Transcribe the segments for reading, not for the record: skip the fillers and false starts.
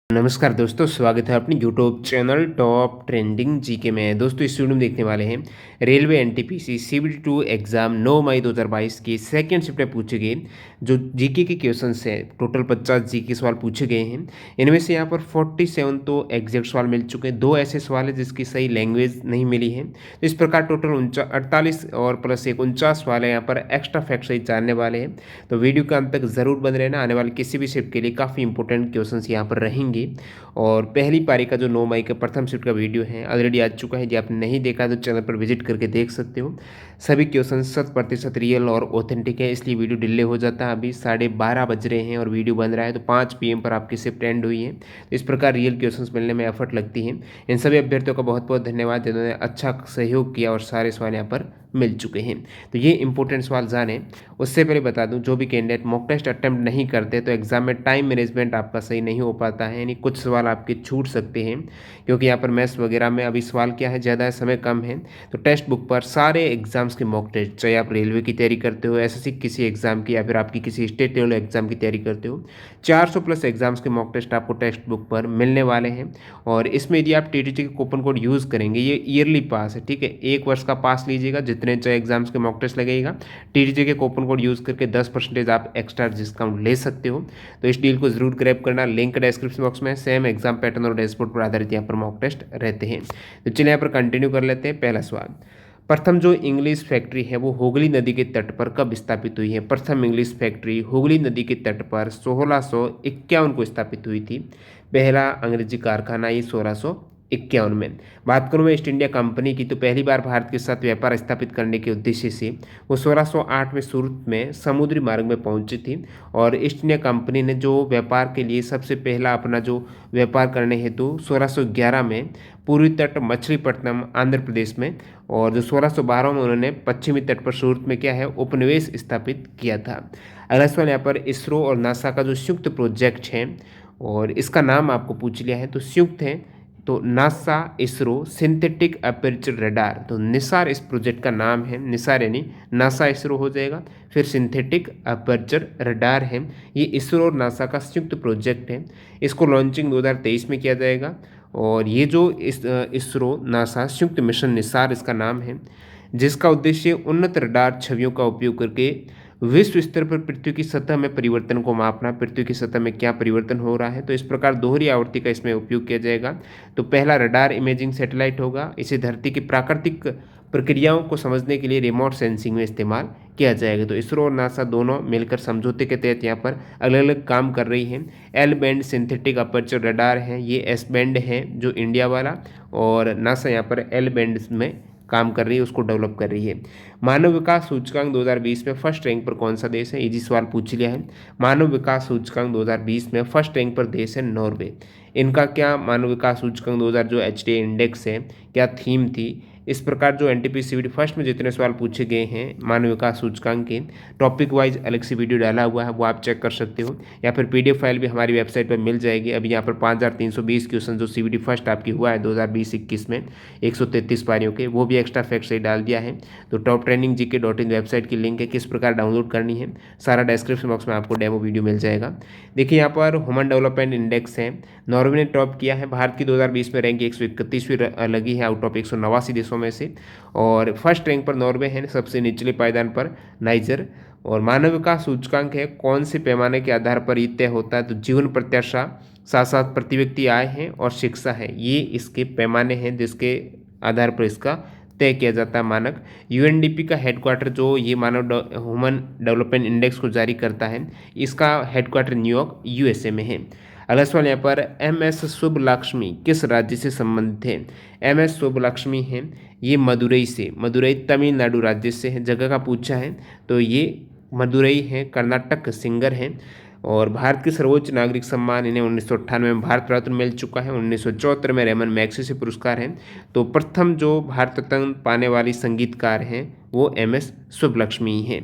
नमस्कार दोस्तों, स्वागत है अपनी YouTube channel top trending GK में। दोस्तों इस वीडियो में देखने वाले हैं रेलवे एनटीपीसी CBT2 एग्ज़ाम 9 मई 2022 की सेकंड शिफ्ट में पूछे गए जो जीके के क्वेश्चंस हैं। टोटल 50 जीके सवाल पूछे गए हैं। इनमें से यहाँ पर 47 तो एग्जैक्ट सवाल मिल चुके हैं। 2 ऐसे सवाल हैं जिसकी सही लैंग्वेज नहीं मिली है। तो इस प्रकार टोटल 48 और प्लस 49 सवाल है यहाँ पर एक्स्ट्रा फैक्ट सही जानने वाले हैं। तो वीडियो के अंत तक ज़रूर बन रहना। आने वाले किसी भी शिफ्ट के लिए काफ़ी इंपॉर्टेंट क्वेश्चन यहाँ पर रहेंगे। और पहली पारी का जो 9 मई का प्रथम शिफ्ट का वीडियो है ऑलरेडी आ चुका है। यदि आपने नहीं देखा तो चैनल पर विजिट करके देख सकते हो। सभी क्वेश्चन 100% रियल और ऑथेंटिक है, इसलिए वीडियो डिले हो जाता है। अभी 12:30 बज रहे हैं और वीडियो बन रहा है, तो 5 PM पर आपकी शिफ्ट एंड हुई है। तो इस प्रकार रियल क्वेश्चन मिलने में एफर्ट लगती है। इन सभी अभ्यर्थियों का बहुत बहुत धन्यवाद जिन्होंने अच्छा सहयोग किया और सारे सवाल यहाँ पर मिल चुके हैं। तो ये इंपॉर्टेंट सवाल जाने उससे पहले बता दूं, जो भी कैंडिडेट मॉक टेस्ट अटेम्प्ट नहीं करते तो एग्जाम में टाइम मैनेजमेंट आपका सही नहीं हो पाता है, यानी कुछ सवाल आपके छूट सकते हैं क्योंकि यहाँ पर मैथ्स वगैरह में अभी सवाल क्या है, ज़्यादा है, समय कम है। तो टेक्स्ट बुक पर सारे एग्जाम्स के मॉक टेस्ट, चाहे आप रेलवे की तैयारी करते हो, एसएससी किसी एग्जाम की, या फिर आपकी किसी स्टेट लेवल एग्जाम की तैयारी करते हो, 400 प्लस एग्जाम्स के मॉक टेस्ट आपको टेक्स्ट बुक पर मिलने वाले हैं। और इसमें यदि आप टीटीटी के कूपन कोड यूज़ करेंगे, ये ईयरली पास है, ठीक है, 1 वर्ष का पास लीजिएगा, जितने चाहे एग्जाम्स के मॉक टेस्ट लगेगा, टीटीटी के कूपन कोड यूज़ करके 10% आप एक्स्ट्रा डिस्काउंट ले सकते हो। तो इस डील को जरूर ग्रैब करना। लिंक डिस्क्रिप्शन बॉक्स में। सेम एग्जाम पैटर्न और डैशबोर्ड पर आधारित यहाँ पर मॉक टेस्ट रहते हैं। तो चलिए यहाँ पर कंटिन्यू कर लेते हैं। पहला सवाल, प्रथम जो इंग्लिश फैक्ट्री है वो हुगली नदी के तट पर कब स्थापित हुई है? प्रथम इंग्लिश फैक्ट्री हुगली नदी के तट पर 1651 को स्थापित हुई थी। पहला अंग्रेजी कारखाना ये 1651 में। बात करूँ मैं ईस्ट इंडिया कंपनी की, तो पहली बार भारत के साथ व्यापार स्थापित करने के उद्देश्य से वो 1608 में सूरत में समुद्री मार्ग में पहुंची थी। और ईस्ट इंडिया कंपनी ने जो व्यापार के लिए सबसे पहला अपना जो व्यापार करने हेतु 1611 में पूर्वी तट मछलीपट्टनम आंध्र प्रदेश में, और जो 1612 में उन्होंने पश्चिमी तट पर सूरत में क्या है उपनिवेश स्थापित किया था। अगला सवाल यहाँ पर इसरो और नासा का जो संयुक्त प्रोजेक्ट है, और इसका नाम आपको पूछ लिया है, तो संयुक्त है, तो NASA ISRO synthetic aperture radar, तो निसार इस प्रोजेक्ट का नाम है। निसार यानी नासा इसरो हो जाएगा, फिर सिंथेटिक अपर्चर रडार है। ये इसरो और नासा का संयुक्त प्रोजेक्ट है। इसको लॉन्चिंग 2023 में किया जाएगा। और ये जो इसरो नासा संयुक्त मिशन निसार इसका नाम है, जिसका उद्देश्य उन्नत रडार छवियों का उपयोग करके विश्व स्तर पर पृथ्वी की सतह में परिवर्तन को मापना, पृथ्वी की सतह में क्या परिवर्तन हो रहा है। तो इस प्रकार दोहरी आवृत्ति का इसमें उपयोग किया जाएगा। तो पहला रडार इमेजिंग सैटेलाइट होगा। इसे धरती की प्राकृतिक प्रक्रियाओं को समझने के लिए रिमोट सेंसिंग में इस्तेमाल किया जाएगा। तो इसरो और नासा दोनों मिलकर समझौते के तहत यहाँ पर अलग अलग काम कर रही हैं। L band synthetic aperture radar है, ये एस बैंड है जो इंडिया वाला, और नासा यहाँ पर एल बैंड में काम कर रही है, उसको डेवलप कर रही है। मानव विकास सूचकांक 2020 में फर्स्ट रैंक पर कौन सा देश है? इजी सवाल पूछ लिया है। मानव विकास सूचकांक 2020 में फर्स्ट रैंक पर देश है नॉर्वे। इनका क्या मानव विकास सूचकांक 2000 जो HDA इंडेक्स है, क्या थीम थी? इस प्रकार जो एनटीपीसी CBT फर्स्ट में जितने सवाल पूछे गए हैं मानव विकास सूचकांक के, टॉपिक वाइज अलग से वीडियो डाला हुआ है, वो आप चेक कर सकते हो, या फिर PDF फाइल भी हमारी वेबसाइट पर मिल जाएगी। अभी यहाँ पर 5320 क्वेश्चन जो CBT फर्स्ट आपकी हुआ है 2020-21 में 133 पारियों के, वो भी एक्स्ट्रा फैक्ट सही डाल दिया है। तो टॉप ट्रेनिंग GK.in वेबसाइट की लिंक है, किस प्रकार डाउनलोड करनी है सारा डिस्क्रिप्शन बॉक्स में आपको डेमो वीडियो मिल जाएगा। देखिए यहाँ पर ह्यूमन डेवलपमेंट इंडेक्स है, नॉर्वे ने टॉप किया है। भारत की 2020 में रैंक 131वीं लगी है आउट ऑफ 189 देशों में से, और फर्स्ट रैंक पर नॉर्वे है, सबसे निचले पायदान पर नाइजर। और मानव विकास सूचकांक है, कौन से पैमाने के आधार पर ये तय होता है? तो जीवन प्रत्याशा, साथ साथ प्रति व्यक्ति आय है और शिक्षा है, ये इसके पैमाने हैं जिसके आधार पर इसका तय किया जाता है मानक। UNDP का हेडक्वार्टर जो ये मानव ह्यूमन डेवलपमेंट इंडेक्स को जारी करता है, इसका हेडक्वार्टर न्यूयॉर्क USA में है। अगला सवाल यहाँ पर MS सुब्बलक्ष्मी किस राज्य से संबंधित है? MS सुब्बलक्ष्मी है, ये मदुरई से, मदुरई तमिलनाडु राज्य से है, जगह का पूछा है, तो ये मदुरई है, कर्नाटक सिंगर है। और भारत के सर्वोच्च नागरिक सम्मान इन्हें 1998 में भारत रत्न मिल चुका है, 1974 में रेमन मैग्सेसे पुरस्कार है। तो प्रथम जो भारत रत्न पाने वाली संगीतकार हैं वो MS सुब्बलक्ष्मी हैं।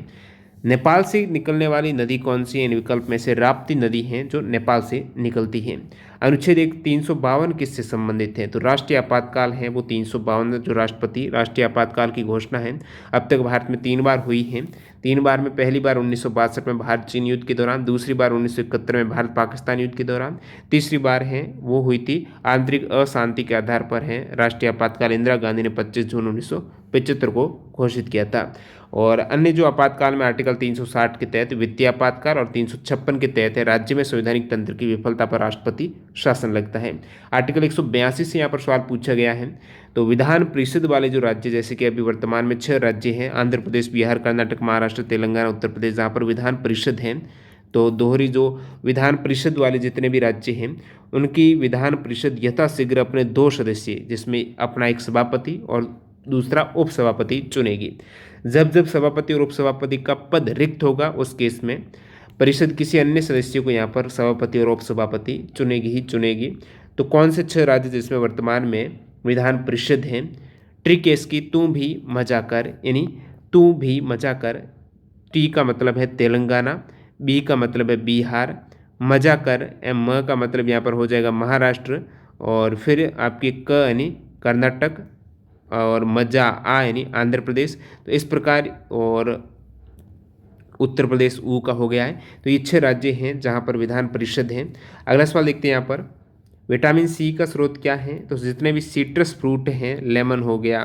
नेपाल से निकलने वाली नदी कौन सी है? इन विकल्प में से राप्ती नदी है जो नेपाल से निकलती है। अनुच्छेद 352 किससे संबंधित है? तो राष्ट्रीय आपातकाल है वो 352 जो राष्ट्रपति राष्ट्रीय आपातकाल की घोषणा है अब तक भारत में 3 बार हुई है। 3 बार में पहली बार 1962 में भारत चीन युद्ध के दौरान, दूसरी बार 1971 में भारत पाकिस्तान युद्ध के दौरान, तीसरी बार है वो हुई थी आंतरिक अशांति के आधार पर है। राष्ट्रीय आपातकाल इंदिरा गांधी ने 25 जून 1975 को घोषित किया था। और अन्य जो आपातकाल में आर्टिकल 360 के तहत वित्तीय आपातकाल और 356 के तहत है राज्य में संवैधानिक तंत्र की विफलता पर राष्ट्रपति शासन लगता है। आर्टिकल 182 से यहाँ पर सवाल पूछा गया है। तो विधान परिषद वाले जो राज्य, जैसे कि अभी वर्तमान में 6 राज्य हैं, आंध्र प्रदेश, बिहार, कर्नाटक, महाराष्ट्र, तेलंगाना, उत्तर प्रदेश, जहाँ पर विधान परिषद हैं। तो दोहरी जो विधान परिषद वाले जितने भी राज्य हैं उनकी विधान परिषद यथाशीघ्र अपने 2 सदस्य, जिसमें अपना एक सभापति और दूसरा उपसभापति चुनेगी। जब जब सभापति और उपसभापति का पद रिक्त होगा उस केस में परिषद किसी अन्य सदस्य को यहाँ पर सभापति और उपसभापति चुनेगी ही चुनेगी। तो कौन से 6 राज्य जिसमें वर्तमान में विधान परिषद हैं? ट्रिक इसकी तू भी मजा कर, यानी तू भी मजा कर। टी का मतलब है तेलंगाना, बी का मतलब है बिहार, मजा कर म का मतलब यहाँ पर हो जाएगा महाराष्ट्र, और फिर आपके क यानी कर्नाटक, और मजा आ यानी आंध्र प्रदेश। तो इस प्रकार, और उत्तर प्रदेश ऊ का हो गया है। तो ये 6 राज्य हैं जहाँ पर विधान परिषद हैं। अगला सवाल देखते हैं यहाँ पर, विटामिन सी का स्रोत क्या है? तो जितने भी सिट्रस फ्रूट हैं, लेमन हो गया,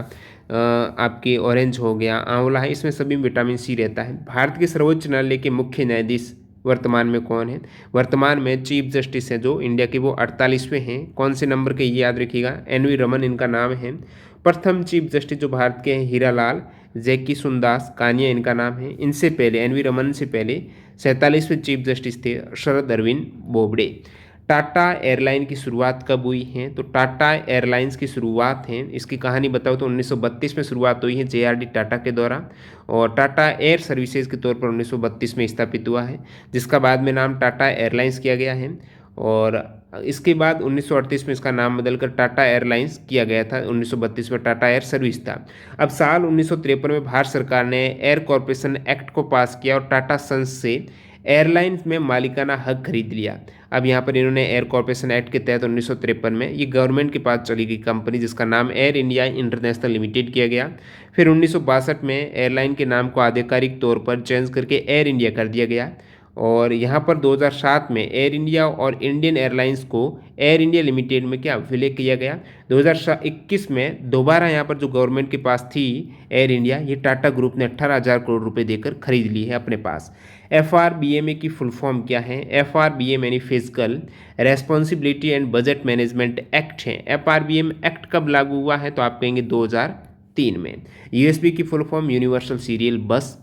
आपके ऑरेंज हो गया, आंवला है, इसमें सभी में विटामिन सी रहता है। भारत के सर्वोच्च न्यायालय के मुख्य न्यायाधीश वर्तमान में कौन है? वर्तमान में चीफ जस्टिस हैं जो इंडिया के वो 48वें हैं। कौन से नंबर के, ये याद रखिएगा, एन वी रमन इनका नाम है। प्रथम चीफ जस्टिस जो भारत के हैं हीरालाल, जैकी सुंदास कानिया इनका नाम है। इनसे पहले, एन वी रमन से पहले 47वें चीफ जस्टिस थे शरद अरविंद बोबडे। टाटा एयरलाइन की शुरुआत कब हुई है? तो टाटा एयरलाइंस की शुरुआत है, इसकी कहानी बताओ तो 1932 में शुरुआत हुई है JRD टाटा के द्वारा, और टाटा एयर सर्विसेज के तौर पर 1932 में स्थापित हुआ है, जिसका बाद में नाम टाटा एयरलाइंस किया गया है। और इसके बाद 1938 में इसका नाम बदलकर टाटा एयरलाइंस किया गया था। 1932 में टाटा एयर सर्विस था। अब साल 1953 में भारत सरकार ने एयर कॉरपोरेशन एक्ट को पास किया और टाटा सन्स से एयरलाइंस में मालिकाना हक खरीद लिया। अब यहाँ पर इन्होंने एयर कॉरपोरेशन एक्ट के तहत 1953 में ये गवर्नमेंट के पास चली गई कंपनी, जिसका नाम एयर इंडिया इंटरनेशनल लिमिटेड किया गया। फिर 1962 में एयरलाइन के नाम को आधिकारिक तौर पर चेंज करके एयर इंडिया कर दिया गया, और यहाँ पर 2007 में एयर इंडिया और इंडियन एयरलाइंस को एयर इंडिया लिमिटेड में क्या विलय किया गया। 2021 में दोबारा यहाँ पर जो गवर्नमेंट के पास थी एयर इंडिया, ये टाटा ग्रुप ने 18,000 करोड़ रुपए देकर खरीद ली है अपने पास। FRBMA की फुल फॉर्म क्या है? FRBMA यानी physical responsibility and budget management act है। FRBM एक्ट कब लागू हुआ है? तो आप कहेंगे 2003 में। USB की फुल फॉर्म यूनिवर्सल सीरियल बस।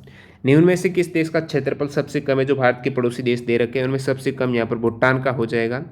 निम्न में से किस देश का क्षेत्रफल सबसे कम है? जो भारत के पड़ोसी देश दे रखे हैं उनमें सबसे कम यहाँ पर भूटान का हो जाएगा।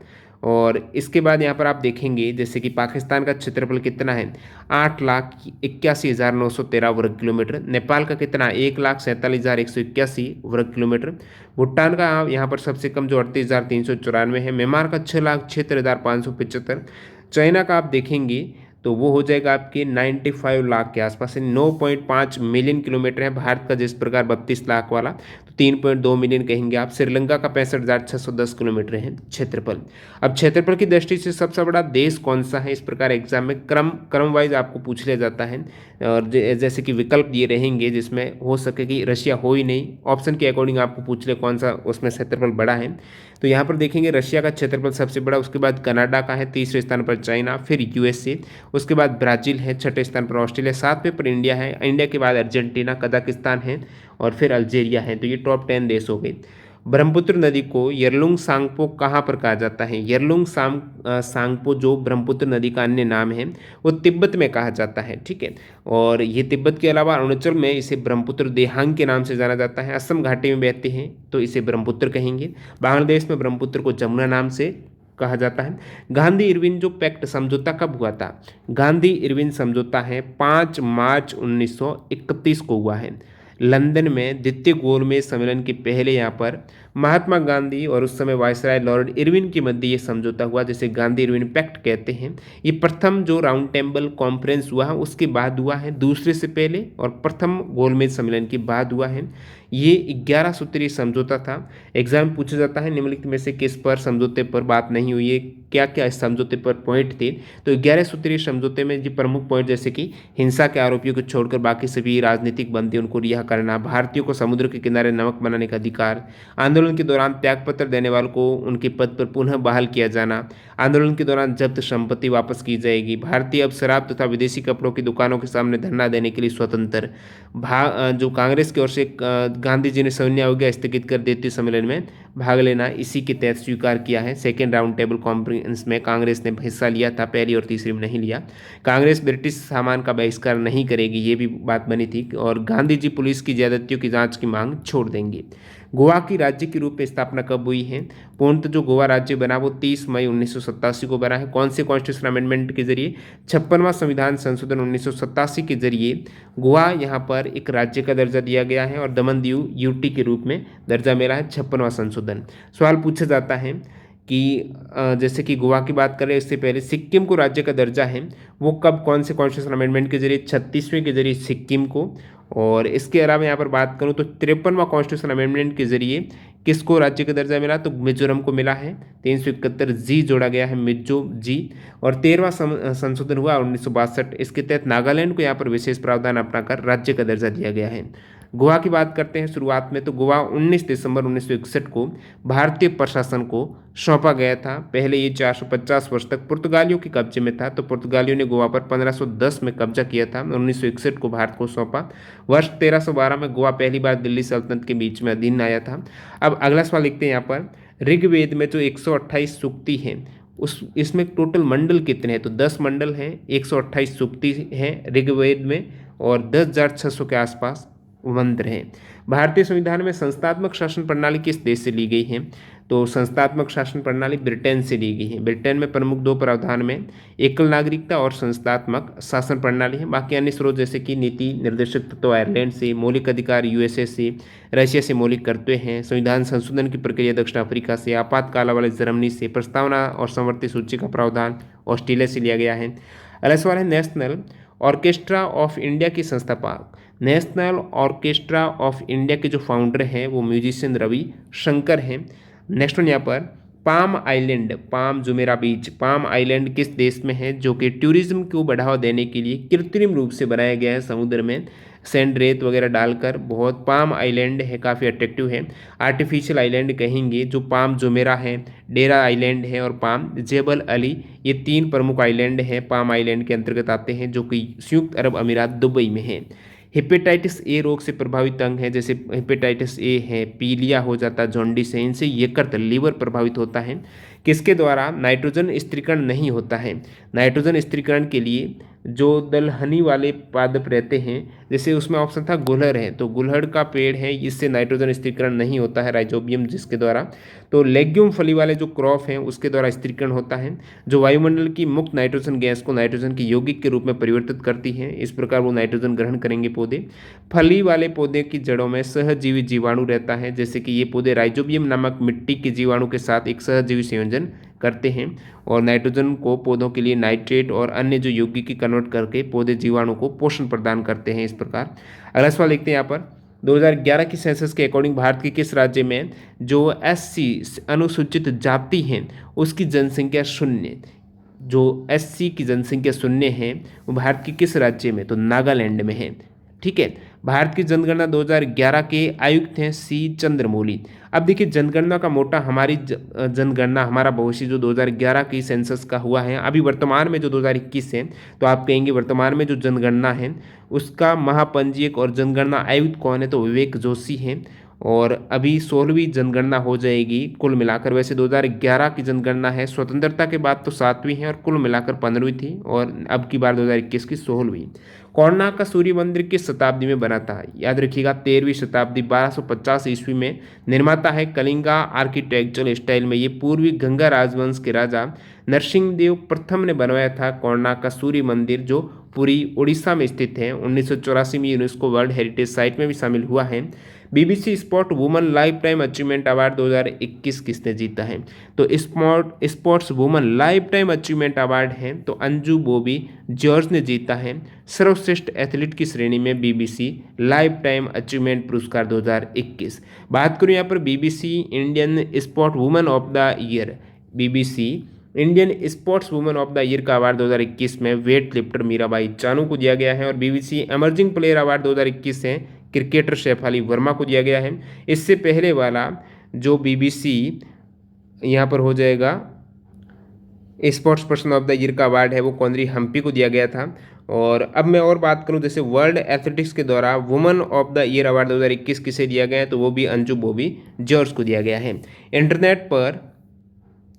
और इसके बाद यहाँ पर आप देखेंगे जैसे कि पाकिस्तान का क्षेत्रफल कितना है? 8,81,913 वर्ग किलोमीटर। नेपाल का कितना? 1,47,181 वर्ग किलोमीटर। भूटान का यहाँ पर सबसे कम जो 38,394 है। म्यांमार का 6,76,575। चाइना का आप देखेंगे तो वो हो जाएगा आपके 95 लाख के आसपास, 9.5 मिलियन किलोमीटर है। भारत का जिस प्रकार 32 लाख वाला, तो 3.2 मिलियन कहेंगे आप। श्रीलंका का 65,610 किलोमीटर है क्षेत्रफल। अब क्षेत्रफल की दृष्टि से सबसे बड़ा देश कौन सा है? इस प्रकार एग्जाम में क्रम वाइज आपको पूछ लिया जाता है, और जैसे कि विकल्प ये रहेंगे जिसमें हो सके कि रशिया हो ही नहीं, ऑप्शन के अकॉर्डिंग आपको पूछ ले कौन सा उसमें क्षेत्रफल बड़ा है। तो यहाँ पर देखेंगे रशिया का क्षेत्रफल सबसे बड़ा, उसके बाद कनाडा का है, तीसरे स्थान पर चाइना, फिर USA, उसके बाद ब्राज़ील है, छठे स्थान पर ऑस्ट्रेलिया, सातवें पर इंडिया है, इंडिया के बाद अर्जेंटीना, कजाकिस्तान है, और फिर अल्जीरिया है। तो ये टॉप 10 देश हो गए। ब्रह्मपुत्र नदी को यरलुंग सांगपो कहाँ पर कहा जाता है? यरलुंग सांगपो जो ब्रह्मपुत्र नदी का अन्य नाम है वो तिब्बत में कहा जाता है, ठीक है। और ये तिब्बत के अलावा अरुणाचल में इसे ब्रह्मपुत्र देहांग के नाम से जाना जाता है। असम घाटी में बहते हैं तो इसे ब्रह्मपुत्र कहेंगे। बांग्लादेश में ब्रह्मपुत्र को जमुना नाम से कहा जाता है। गांधी इरविन जो पैक्ट समझौता कब हुआ था? गांधी इरविन समझौता है 5 मार्च 1931 को हुआ है। लंदन में द्वितीय गोलमेज सम्मेलन के पहले यहाँ पर महात्मा गांधी और उस समय वायसराय लॉर्ड इरविन के मध्य ये समझौता हुआ, जिसे गांधी इरविन पैक्ट कहते हैं। ये प्रथम जो राउंड टेबल कॉन्फ्रेंस हुआ है उसके बाद हुआ है, दूसरे से पहले और प्रथम गोलमेज सम्मेलन के बाद हुआ है। ये 11 सूत्रीय समझौता था। एग्जाम पूछा जाता है निम्नलिखित में से किस पर समझौते पर बात नहीं हुई है, क्या क्या इस समझौते पर पॉइंट थे। तो 11 सूत्रीय समझौते में जो प्रमुख पॉइंट जैसे कि हिंसा के आरोपियों को छोड़कर बाकी सभी राजनीतिक बंदी उनको रिहा करना, भारतीयों को समुद्र के किनारे नमक बनाने का अधिकार, आंदोलन के दौरान त्यागपत्र देने वालों को उनके पद पर पुनः बहाल किया जाना, आंदोलन के दौरान जब्त संपत्ति वापस की जाएगी, भारतीय अब शराब तथा विदेशी कपड़ों की दुकानों के सामने धरना देने के लिए स्वतंत्र, जो कांग्रेस की ओर से गांधी जी ने सैन्य आज्ञा स्थगित कर देते सम्मेलन में भाग लेना इसी के तहत स्वीकार किया है। सेकेंड राउंड टेबल कॉन्फ्रेंस में कांग्रेस ने हिस्सा लिया था, पहली और तीसरी में नहीं लिया। कांग्रेस ब्रिटिश सामान का बहिष्कार नहीं करेगी, ये भी बात बनी थी। और गांधी जी पुलिस की ज्यादतियों की जांच की मांग छोड़ देंगे। गोवा की राज्य के रूप में स्थापना कब हुई है? पूर्णतः जो गोवा राज्य बना वो 30 मई 1987 को बना है। कौन से कॉन्स्टिट्यूशन अमेंडमेंट के जरिए? 56वां संविधान संशोधन 1987 के जरिए गोवा यहाँ पर एक राज्य का दर्जा दिया गया है और दमन दीव यूटी के रूप में दर्जा मिला है। 56वां संशोधन। सवाल पूछा जाता है कि जैसे कि गोवा की बात करें, इससे पहले सिक्किम को राज्य का दर्जा है, वो कब कौन से कॉन्स्टिट्यूशन अमेंडमेंट के जरिए? 36वें के जरिए सिक्किम को। और इसके अलावा यहाँ पर बात करूँ तो 53वां कॉन्स्टिट्यूशन अमेंडमेंट के जरिए किसको राज्य का दर्जा मिला? तो मिजोरम को मिला है। 371 जी जोड़ा गया है, मिजो जी। और 13वां संशोधन हुआ 1962, इसके तहत नागालैंड को यहाँ पर विशेष प्रावधान अपनाकर राज्य का दर्जा दिया गया है। गोवा की बात करते हैं शुरुआत में, तो गोवा 19 दिसंबर 1961 को भारतीय प्रशासन को सौंपा गया था। पहले ये 450 वर्ष तक पुर्तगालियों के कब्जे में था, तो पुर्तगालियों ने गोवा पर 1510 में कब्जा किया था। 1961 को भारत को सौंपा। वर्ष 1312 में गोवा पहली बार दिल्ली सल्तनत के बीच में अधीन आया था। अब अगला सवाल लिखते हैं यहाँ पर, ऋग्वेद में जो 128 सूक्ति हैं इसमें टोटल मंडल कितने हैं? तो 10 मंडल हैं, 128 सूक्ति हैं ऋग्वेद में और 10,600 के आसपास मंत्र हैं। भारतीय संविधान में संस्थात्मक शासन प्रणाली किस देश से ली गई है? तो संस्थात्मक शासन प्रणाली ब्रिटेन से ली गई है। ब्रिटेन में प्रमुख 2 प्रावधान में एकल नागरिकता और संस्थात्मक शासन प्रणाली है। बाकी अन्य स्रोत जैसे कि नीति निर्देशक तत्व आयरलैंड से, मौलिक अधिकार यूएसए से, रशिया से मौलिक करते हैं, संविधान संशोधन की प्रक्रिया दक्षिण अफ्रीका से, आपातकाल वाले जर्मनी से, प्रस्तावना और समवर्ती सूची का प्रावधान ऑस्ट्रेलिया से लिया गया है। अगला सवाल है, नेशनल ऑर्केस्ट्रा ऑफ इंडिया की संस्थापक। नेशनल ऑर्केस्ट्रा ऑफ इंडिया के जो फाउंडर हैं वो म्यूजिशियन रवि शंकर हैं। नेक्स्ट वन यहाँ पर, palm island, palm Jumeirah beach, palm island किस देश में है? जो कि टूरिज्म को बढ़ावा देने के लिए कृत्रिम रूप से बनाया गया है, समुद्र में सैंड रेत वगैरह डालकर। बहुत पाम आइलैंड है, काफ़ी अट्रैक्टिव है। आर्टिफिशियल आइलैंड कहेंगे जो पाम जुमेरा है, डेरा आइलैंड है और पाम जेबल अली, ये 3 प्रमुख आइलैंड हैं पाम आइलैंड के अंतर्गत आते हैं, जो कि संयुक्त अरब अमीरात दुबई में है। हेपेटाइटिस ए रोग से प्रभावित अंग है, जैसे हेपेटाइटिस ए है, पीलिया हो जाता है, जॉन्डिस है, इनसे यकृत लीवर प्रभावित होता है। किसके द्वारा? नाइट्रोजन स्थिरीकरण नहीं होता है। नाइट्रोजन स्थिरीकरण के लिए जो दलहनी वाले पादप रहते हैं, जैसे उसमें ऑप्शन था गुलहड़ है, तो गुलहड़ का पेड़ है, इससे नाइट्रोजन स्थिरीकरण नहीं होता है, राइजोबियम जिसके द्वारा। तो लेग्यूम फली वाले जो क्रॉप हैं उसके द्वारा स्थिरीकरण होता है, जो वायुमंडल की मुक्त नाइट्रोजन गैस को नाइट्रोजन की यौगिक के रूप में परिवर्तित करती है। इस प्रकार वो नाइट्रोजन ग्रहण करेंगे पौधे। फली वाले पौधे की जड़ों में सहजीवी जीवाणु रहता है, जैसे कि ये पौधे राइजोबियम नामक मिट्टी के जीवाणु के साथ एक सहजीवी संयोजन करते हैं और नाइट्रोजन को पौधों के लिए नाइट्रेट और अन्य जो यौगिक की कन्वर्ट करके पौधे जीवाणु को पोषण प्रदान करते हैं। इस प्रकार अगला सवाल लिखते हैं यहाँ पर, 2011 की सेंसस के अकॉर्डिंग भारत के किस राज्य में जो एससी अनुसूचित जाति हैं उसकी जनसंख्या शून्य, जो एससी की जनसंख्या शून्य है वो भारत के किस राज्य में? तो नागालैंड में है। ठीक है। भारत की जनगणना 2011 के आयुक्त हैं सी चंद्रमौली। अब देखिए जनगणना का मोटा, हमारी जनगणना हमारा भविष्य जो 2011 की सेंसस का हुआ है, अभी वर्तमान में जो 2021 है, तो आप कहेंगे वर्तमान में जो जनगणना है उसका महापंजीयक और जनगणना आयुक्त कौन है? तो विवेक जोशी हैं। और अभी 16वीं जनगणना हो जाएगी कुल मिलाकर। वैसे 2011 की जनगणना है, स्वतंत्रता के बाद तो 7वीं है और कुल मिलाकर 15वीं थी, और अब की बार 2021 की 16वीं। कोणार्क का सूर्य मंदिर किस शताब्दी में बना था? याद रखिएगा 13वीं शताब्दी, 1250 ईस्वी में। निर्माता है कलिंगा आर्किटेक्चरल स्टाइल में। ये पूर्वी गंगा राजवंश के राजा नरसिंहदेव प्रथम ने बनवाया था कोणार्क का सूर्य मंदिर, जो पुरी उड़ीसा में स्थित है। 1984 में यूनेस्को वर्ल्ड हेरिटेज साइट में भी शामिल हुआ है। BBC sport woman life time achievement award 2021 किसने जीता है? तो sports woman life time achievement award है तो अंजू बॉबी जॉर्ज ने जीता है। सर्वश्रेष्ठ एथलीट की श्रेणी में बीबीसी लाइफ टाइम अचीवमेंट पुरस्कार 2021। बात करूँ यहाँ पर BBC Indian sport woman of the year, BBC Indian sports woman of the year का अवार्ड 2021 में वेट लिफ्टर मीराबाई चानू को दिया गया है। और बीबीसी एमर्जिंग प्लेयर अवार्ड 2021 है क्रिकेटर शेफाली वर्मा को दिया गया है। इससे पहले वाला जो बीबीसी यहाँ पर हो जाएगा sports person of the year का अवार्ड है वो कॉन्ड्री हम्पी को दिया गया था। और अब मैं और बात करूं, जैसे वर्ल्ड एथलेटिक्स के द्वारा woman of the year award 2021 किसे दिया गया है? तो वो भी अंजू बॉबी जॉर्ज को दिया गया है।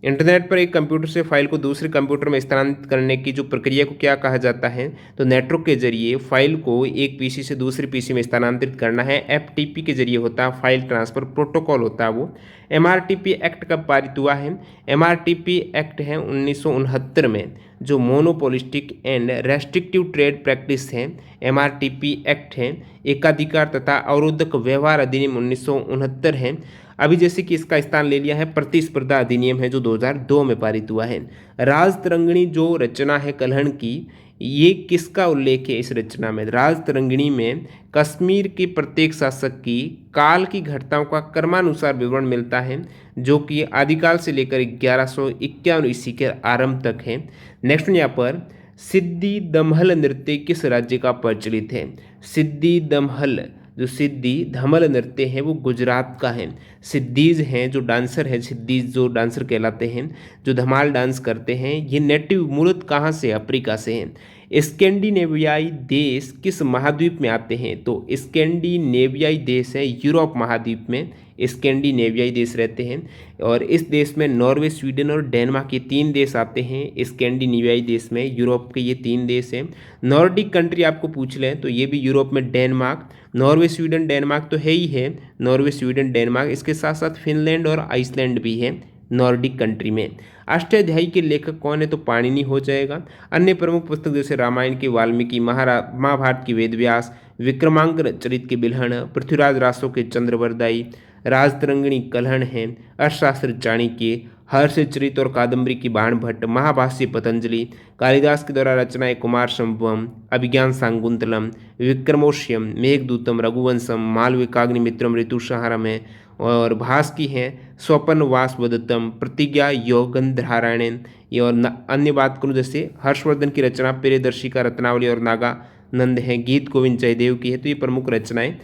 इंटरनेट पर एक कंप्यूटर से फाइल को दूसरे कंप्यूटर में स्थानांतरित करने की जो प्रक्रिया को क्या कहा जाता है? तो नेटवर्क के जरिए फाइल को एक पीसी से दूसरे पीसी में स्थानांतरित करना है। एफटीपी के जरिए होता है, फाइल ट्रांसफर प्रोटोकॉल होता है वो। एमआरटीपी एक्ट कब पारित हुआ है? एमआरटीपी एक्ट है 1969 में, जो monopolistic and restrictive trade practice है। एमआरटीपी एक्ट है। एकाधिकार तथा अवरोधक व्यवहार अधिनियम 1969 है। अभी जैसे कि इसका स्थान ले लिया है प्रतिस्पर्धा अधिनियम है, जो 2002 में पारित हुआ है। राजतरंगिणी जो रचना है कल्हण की, ये किसका उल्लेख है इस रचना में? राजतरंगिणी में कश्मीर के प्रत्येक शासक की काल की घटनाओं का क्रमानुसार विवरण मिलता है, जो कि आदिकाल से लेकर 1151 ईस्वी के आरंभ तक है। नेक्स्ट यहाँ पर सिद्धि दमहल नृत्य किस राज्य का प्रचलित है? सिद्धि दमहल जो सिद्धि धमल नृत्य है वो गुजरात का है। सिद्धीज हैं जो डांसर है, सिद्धीज जो डांसर कहलाते हैं, जो धमाल डांस करते हैं, ये नेटिव मूलत कहाँ से? अफ्रीका से हैं। स्कैंडिनेवियाई देश किस महाद्वीप में आते हैं? तो स्कैंडिनेवियाई देश है यूरोप महाद्वीप में स्कैंडिनेवियाई देश रहते हैं। और इस देश में नॉर्वे, स्वीडन और डेनमार्क ये 3 देश आते हैं स्कैंडिनेवियाई देश में। यूरोप के ये 3 देश हैं। नॉर्डिक कंट्री आपको पूछ लें तो ये भी यूरोप में डेनमार्क, नॉर्वे, स्वीडन, डेनमार्क तो है ही है, नॉर्वे, स्वीडन, डेनमार्क। इसके साथ साथ फिनलैंड और आइसलैंड भी है नॉर्डिक कंट्री में। अष्टाध्यायी के लेखक कौन है? तो पाणिनि हो जाएगा। अन्य प्रमुख पुस्तक जैसे रामायण की वाल्मीकि, महाभारत की वेदव्यास, विक्रमांक चरित के बिल्हण, पृथ्वीराज रासो के चंद्रवरदाई, राजतरंगिणी कल्हण है, अर्थशास्त्र चाणक्य, हर्षचरित और कादम्बरी की बाणभट्ट, महाभाष्य पतंजलि, कालिदास के द्वारा रचनाएं कुमार संभवम, अभिज्ञान शाकुंतलम, विक्रमोर्वशीयम, मेघदूतम, रघुवंशम, मालविकाग्निमित्रम, ऋतुसंहारम है। और भास की हैं स्वपन वासवदत्तम, प्रतिज्ञा योगंधरारायण। ये और अन्य बात करूँ जैसे हर्षवर्धन की रचना प्रियदर्शी का रत्नावली और नागानंद है, गीत गोविंद जयदेव की है। तो ये प्रमुख रचनाएं।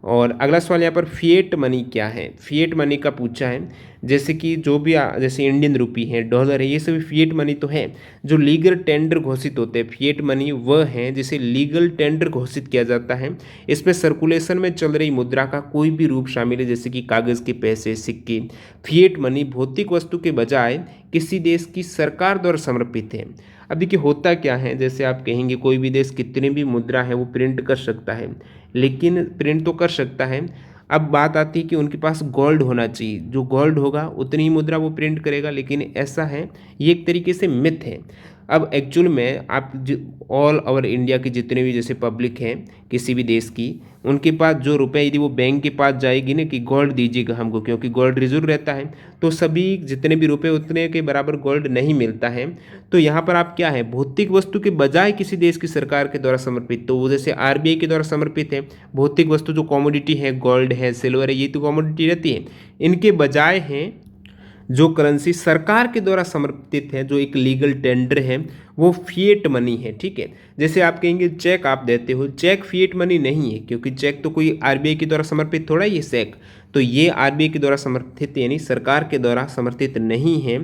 और अगला सवाल यहाँ पर फिएट मनी क्या है? फिएट मनी का पूछा है, जैसे कि जो भी जैसे इंडियन रुपी है, डॉलर है, ये सभी फिएट मनी तो है जो लीगल टेंडर घोषित होते हैं। फिएट मनी वह है जिसे लीगल टेंडर घोषित किया जाता है। इसमें सर्कुलेशन में चल रही मुद्रा का कोई भी रूप शामिल है, जैसे कि कागज़ के पैसे, सिक्के। फिएट मनी भौतिक वस्तु के बजाय किसी देश की सरकार द्वारा समर्पित है। अब देखिए होता क्या है, जैसे आप कहेंगे कोई भी देश कितनी भी मुद्रा है वो प्रिंट कर सकता है, लेकिन प्रिंट तो कर सकता है। अब बात आती है कि उनके पास गोल्ड होना चाहिए, जो गोल्ड होगा उतनी ही मुद्रा वो प्रिंट करेगा, लेकिन ऐसा है, ये एक तरीके से मिथ है। अब एक्चुअल में आप ऑल ओवर इंडिया की जितने भी जैसे पब्लिक है किसी भी देश की, उनके पास जो रुपए यदि वो बैंक के पास जाएगी ना कि गोल्ड दीजिएगा हमको, क्योंकि गोल्ड रिजर्व रहता है, तो सभी जितने भी रुपए उतने के बराबर गोल्ड नहीं मिलता है। तो यहाँ पर आप क्या है, भौतिक वस्तु के बजाय किसी देश की सरकार के द्वारा समर्पित, तो वो जैसे आरबीआई के द्वारा समर्पित है। भौतिक वस्तु जो कॉमोडिटी है, गोल्ड है, सिल्वर है, ये तो कॉमोडिटी रहती है। इनके बजाय हैं जो करेंसी सरकार के द्वारा समर्पित है, जो एक लीगल टेंडर है, वो फिएट मनी है। ठीक है, जैसे आप कहेंगे चेक आप देते हो, चेक फिएट मनी नहीं है, क्योंकि चेक तो कोई आरबीआई के द्वारा समर्पित थोड़ा ही है चेक, तो ये आरबीआई के द्वारा समर्थित यानी सरकार के द्वारा समर्थित नहीं है,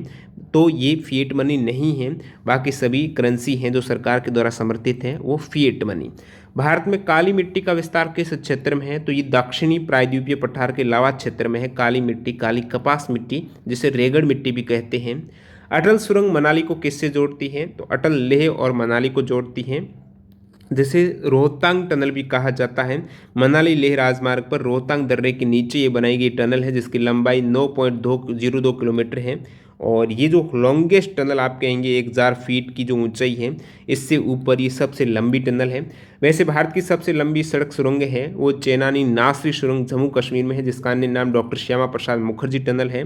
तो ये फिएट मनी नहीं है। बाकी सभी करेंसी हैं जो सरकार के द्वारा समर्थित हैं वो फिएट मनी। भारत में काली मिट्टी का विस्तार किस क्षेत्र में है? तो ये दक्षिणी प्रायद्वीपीय पठार के लावा क्षेत्र में है काली मिट्टी, काली कपास मिट्टी, जिसे रेगड़ मिट्टी भी कहते हैं। अटल सुरंग मनाली को किससे जोड़ती है? तो अटल लेह और मनाली को जोड़ती है, जिसे रोहतांग टनल भी कहा जाता है। मनाली लेह राजमार्ग पर रोहतांग दर्रे के नीचे ये बनाई गई टनल है, जिसकी लंबाई 9.202 किलोमीटर है और ये जो लॉन्गेस्ट टनल आप कहेंगे 1000 फीट की जो ऊंचाई है, इससे ऊपर ये सबसे लंबी टनल है। वैसे भारत की सबसे लंबी सड़क सुरंग है वो चेनानी नासरी सुरंग जम्मू कश्मीर में है, जिसका अन्य नाम डॉक्टर श्यामा प्रसाद मुखर्जी टनल है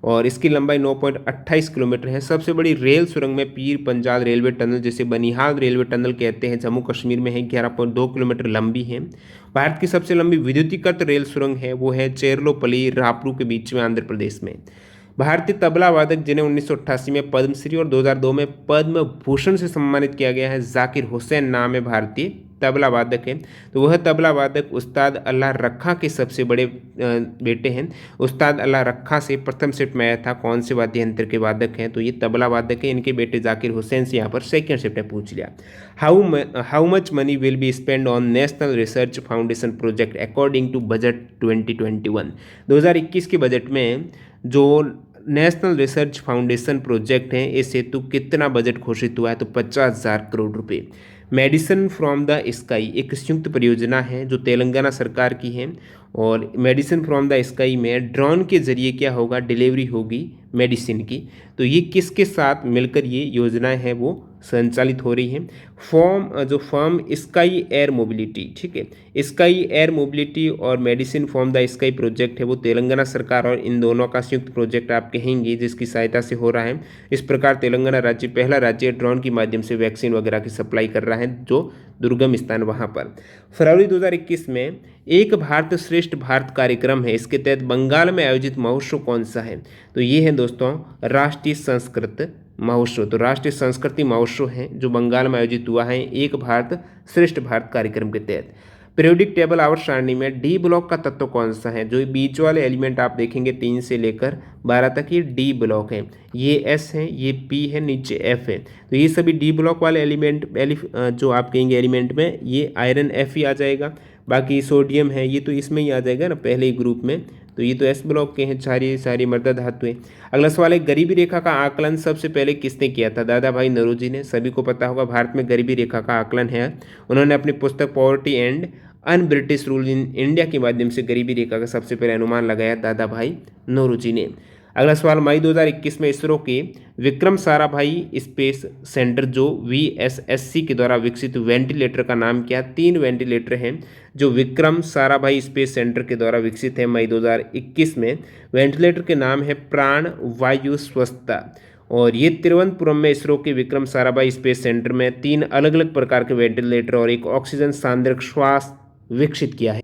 और इसकी लंबाई 9.28 किलोमीटर है। सबसे बड़ी रेल सुरंग में पीर पंजाल रेलवे टनल, जिसे बनिहाल रेलवे टनल कहते हैं, जम्मू कश्मीर में है, 11.2 किलोमीटर लंबी है। भारत की सबसे लंबी विद्युतीकृत रेल सुरंग है वो है चेरलोपल्ली रापरू के बीच में, आंध्र प्रदेश में। भारतीय तबला वादक जिन्हें 1988 में पद्मश्री और 2002 में पद्म भूषण से सम्मानित किया गया है, जाकिर हुसैन नाम है भारतीय तबला वादक है। तो वह तबला वादक उस्ताद अल्लाह रखा के सबसे बड़े बेटे हैं। उस्ताद अल्लाह रखा से प्रथम शिफ्ट में आया था कौन से वाद्य यंत्र के वादक हैं, तो ये तबला वादक है। इनके बेटे जाकिर हुसैन से यहाँ पर सेकेंड शिफ्ट में पूछ लिया। How much money will be spend on national research foundation project according to budget 2021। 2021 के बजट में जो नेशनल रिसर्च फाउंडेशन प्रोजेक्ट है, इस हेतु कितना बजट घोषित हुआ है, तो 50,000 करोड़ रुपए। मेडिसिन फ्रॉम द स्काई एक संयुक्त परियोजना है जो तेलंगाना सरकार की है और मेडिसिन फ्रॉम द स्काई में ड्रोन के जरिए क्या होगा, डिलीवरी होगी मेडिसिन की। तो ये किसके साथ मिलकर ये योजनाएं हैं वो संचालित हो रही हैं। फॉर्म स्काई एयर मोबिलिटी, ठीक है, स्काई एयर मोबिलिटी और medicine form the sky project है वो तेलंगाना सरकार और इन दोनों का संयुक्त प्रोजेक्ट आप कहेंगे, जिसकी सहायता से हो रहा है। इस प्रकार तेलंगाना राज्य पहला राज्य ड्रोन के माध्यम से वैक्सीन वगैरह की सप्लाई कर रहा है जो दुर्गम स्थान वहाँ पर। फरवरी 2021 में एक भारत श्रेष्ठ भारत कार्यक्रम है, इसके तहत बंगाल में आयोजित महोत्सव कौन सा है, तो ये है दोस्तों राष्ट्रीय संस्कृत महोत्सव। तो राष्ट्रीय संस्कृति महोत्सव है जो बंगाल में आयोजित हुआ है एक भारत श्रेष्ठ भारत कार्यक्रम के तहत। पीरियोडिक टेबल आवर्त सारणी में डी ब्लॉक का तत्व कौन सा है, जो बीच वाले एलिमेंट आप देखेंगे 3 से लेकर 12 तक ये डी ब्लॉक है, ये एस है, ये पी है, नीचे एफ है। तो ये सभी डी ब्लॉक वाले एलिमेंट जो आप कहेंगे एलिमेंट में ये आयरन एफ ही आ जाएगा। बाकी सोडियम है ये तो इसमें ही आ जाएगा ना पहले ही ग्रुप में, तो ये तो एस ब्लॉक के हैं सारी मृदा धातुएं। अगला सवाल है गरीबी रेखा का आकलन सबसे पहले किसने किया था, दादा भाई नौरोजी ने। सभी को पता होगा भारत में गरीबी रेखा का आकलन है, उन्होंने अपनी पुस्तक poverty and un British rule in India के माध्यम से गरीबी रेखा का सबसे पहले अनुमान लगाया दादा भाई नौरोजी ने। अगला सवाल मई 2021 में इसरो के विक्रम साराभाई स्पेस सेंटर जो VSSC के द्वारा विकसित वेंटिलेटर का नाम क्या। 3 वेंटिलेटर हैं जो विक्रम साराभाई स्पेस सेंटर के द्वारा विकसित है मई 2021 में। वेंटिलेटर के नाम है प्राण वायु स्वच्छता और ये तिरुवनंतपुरम में इसरो के विक्रम साराभाई स्पेस सेंटर में 3 अलग अलग प्रकार के वेंटिलेटर और एक ऑक्सीजन सांद्रक श्वास विकसित किया है।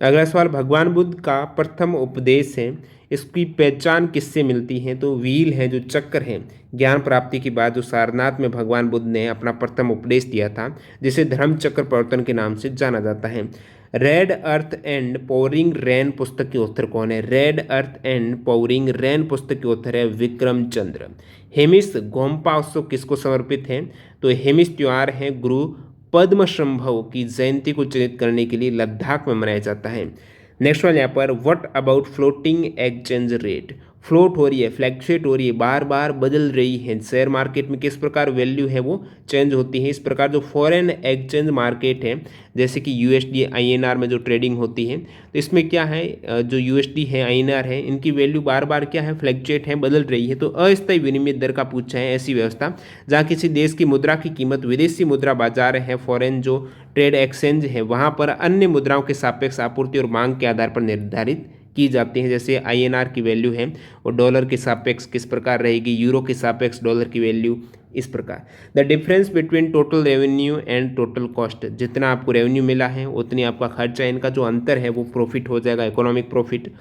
अगला सवाल भगवान बुद्ध का प्रथम उपदेश है, इसकी पहचान किससे मिलती है, तो व्हील है जो चक्र है। ज्ञान प्राप्ति के बाद जो सारनाथ में भगवान बुद्ध ने अपना प्रथम उपदेश दिया था जिसे धर्म चक्र प्रवर्तन के नाम से जाना जाता है। Red earth and pouring rain पुस्तक के ऑथर कौन है, red earth and pouring rain पुस्तक के ऑथर है विक्रम चंद्र। हेमिस गोम्पा उत्सव किसको समर्पित है, तो हेमिस त्योहार है गुरु पद्मशंभव की जयंती को चिन्हित करने के लिए लद्दाख में मनाया जाता है। नेक्स्ट वाले यहाँ पर what about floating exchange rate, float हो रही है, फ्लैक्चुएट हो रही है, बार बार बदल रही है। शेयर मार्केट में किस प्रकार वैल्यू है वो चेंज होती है। इस प्रकार जो फॉरेन एक्सचेंज मार्केट है जैसे कि USD INR में जो ट्रेडिंग होती है, तो इसमें क्या है जो USD है INR है इनकी वैल्यू बार बार क्या है फ्लैक्चुएट है, बदल रही है। तो अस्थायी विनिमय दर का पूछा है ऐसी व्यवस्था जहाँ किसी देश की मुद्रा की कीमत विदेशी मुद्रा बाजार है, फॉरेन जो ट्रेड एक्सचेंज है वहाँ पर अन्य मुद्राओं के सापेक्ष आपूर्ति और मांग के आधार पर निर्धारित की जाती हैं। जैसे INR की वैल्यू है वो डॉलर के सापेक्ष किस प्रकार रहेगी, यूरो के सापेक्ष डॉलर की वैल्यू इस प्रकार। The difference between total revenue and total cost, जितना आपको रेवेन्यू मिला है उतनी आपका खर्चा, इनका जो अंतर है वो प्रॉफिट हो जाएगा, इकोनॉमिक प्रॉफिट।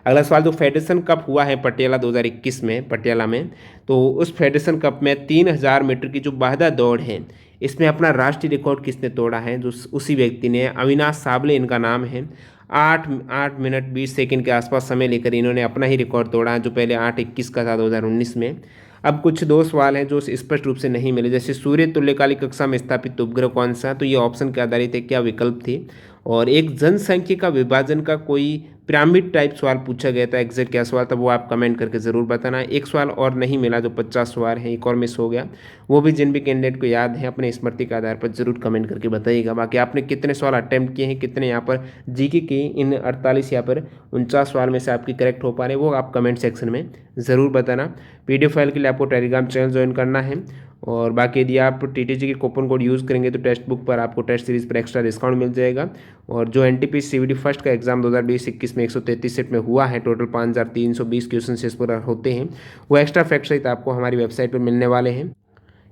अगला सवाल जो फेडरेशन कप हुआ है पटियाला 2021 में पटियाला में, तो उस फेडरेशन कप में 3000 मीटर की जो बाहदा दौड़ है इसमें अपना राष्ट्रीय रिकॉर्ड किसने तोड़ा है, जो उसी व्यक्ति ने, अविनाश साबले इनका नाम है। 8 मिनट 20 सेकंड के आसपास समय लेकर इन्होंने अपना ही रिकॉर्ड तोड़ा है जो पहले 8:21 का था 2019 में। अब कुछ 2 सवाल हैं जो स्पष्ट रूप से नहीं मिले, जैसे सूर्य तुल्यकालिक कक्षा में स्थापित उपग्रह कौन सा, तो ये ऑप्शन के आधारित है क्या विकल्प थे। और एक जनसंख्या का विभाजन का कोई पिरामिड टाइप सवाल पूछा गया था, एग्जैक्ट क्या सवाल था वो आप कमेंट करके ज़रूर बताना। एक सवाल और नहीं मिला जो 50 सवाल है, एक और मिस हो गया, वो भी जिन भी कैंडिडेट को याद है अपने स्मृति के आधार पर ज़रूर कमेंट करके बताइएगा। बाकी आपने कितने सवाल अटैम्प्ट किए हैं, कितने यहाँ पर जीके के इन 48 यहाँ पर 49 सवाल में से आपके करेक्ट हो पा रहे हैं, वो आप कमेंट सेक्शन में ज़रूर बताना। पीडीएफ फाइल के लिए आपको टेलीग्राम चैनल ज्वाइन करना है। और बाकी यदि आप टीटीजी के कूपन कोड यूज़ करेंगे तो टेक्स्ट बुक पर आपको टेस्ट सीरीज़ पर एक्स्ट्रा डिस्काउंट मिल जाएगा। और जो एनटीपीसी सीवीटी फर्स्ट का एग्जाम 2020-21 में 133 सेट में हुआ है, टोटल 5320 क्वेश्चन इस पर होते हैं, वो एक्स्ट्रा फैक्ट सहित आपको हमारी वेबसाइट पर मिलने वाले हैं।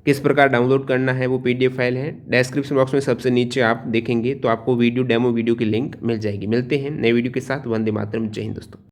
किस प्रकार डाउनलोड करना है वो पीडीएफ फाइल है, डिस्क्रिप्शन बॉक्स में सबसे नीचे आप देखेंगे तो आपको वीडियो डेमो वीडियो की लिंक मिल जाएगी। मिलते हैं नए वीडियो के साथ। वंदे मातरम। जय हिंद दोस्तों।